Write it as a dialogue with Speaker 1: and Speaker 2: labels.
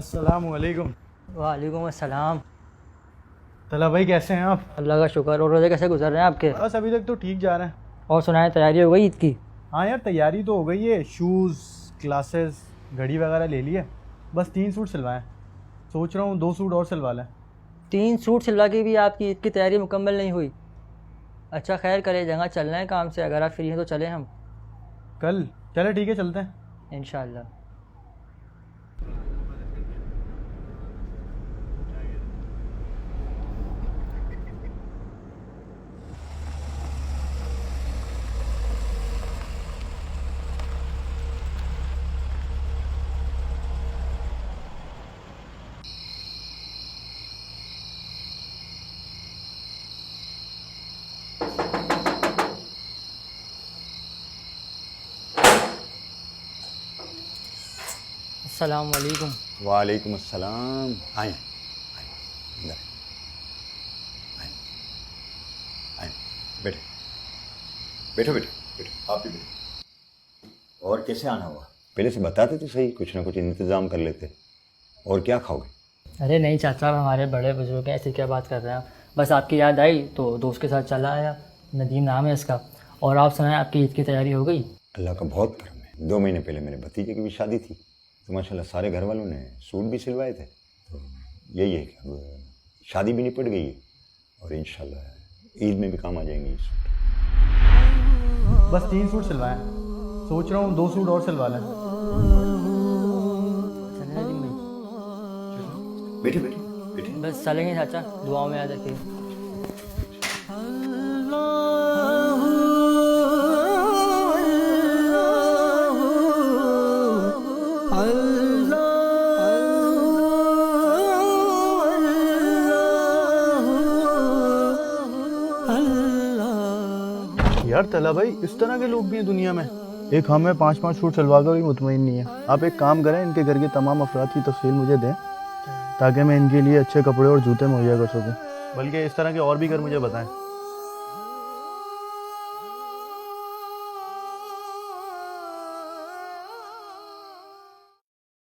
Speaker 1: अस्सलामुअलैकुम।
Speaker 2: वालेकुम अस्सलाम।
Speaker 1: तला भाई कैसे हैं आप?
Speaker 2: अल्लाह का शुक्र। और रोज़े कैसे गुजर रहे हैं आपके?
Speaker 1: बस अभी तक तो ठीक जा रहे हैं।
Speaker 2: और सुनाएं, तैयारी हो गई ईद की?
Speaker 1: हाँ यार, तैयारी तो हो गई है। शूज़, ग्लासेस, घड़ी वगैरह ले लिए। बस 3 सूट सिलवाएं। सोच रहा हूँ 2 सूट और सिलवा लें।
Speaker 2: 3 सूट सिलवा के भी आपकी ईद की तैयारी मुकम्मल नहीं हुई? अच्छा खैर करे, जगह चलना है काम से, अगर आप फ्री हैं तो चलें हम।
Speaker 1: कल चले, ठीक है, चलते हैं।
Speaker 2: इंशाअल्लाह। अस्सलाम वालेकुम।
Speaker 3: वालेकुम अस्सलाम। आए आए, अंदर आए आए, बैठे बैठो बैठो बैठो, आप भी बैठो। और कैसे आना हुआ? पहले से बताते तो सही, कुछ ना कुछ इंतज़ाम कर लेते। और क्या खाओगे?
Speaker 2: अरे नहीं चाचा, हमारे बड़े बुजुर्ग हैं, ऐसी क्या बात कर रहे हैं आप? बस आपकी याद आई तो दोस्त के साथ चला आया। नदीम नाम है इसका। और आप सुनाएं, आपकी ईद की तैयारी हो गई?
Speaker 3: अल्लाह का बहुत करम है। 2 महीने पहले मेरे भतीजे की भी शादी थी, तो माशाल्लाह सारे घर वालों ने सूट भी सिलवाए थे। तो यही है कि अब शादी भी निपट गई है और इंशाल्लाह ईद में भी काम आ जाएंगे ये सूट।
Speaker 1: बस 3 सूट सिलवाएं। सोच रहा हूँ 2 सूट और सिलवा लें।
Speaker 2: चलें नदीम भाई?
Speaker 3: बैठे बैठे बैठे।
Speaker 2: बस चलेंगे चाचा, दुआओं में याद रखिए।
Speaker 1: यार तला भाई, इस तरह के लोग भी हैं दुनिया में। एक हम है 5-5 सूट सिलवा कर भी मुतमईन नहीं है। आप एक काम करें, इनके घर के तमाम अफराद की तफसील मुझे दें ताकि मैं इनके लिए अच्छे कपड़े और जूते मुहैया कर सकूं। बल्कि इस तरह के और भी घर मुझे बताएं।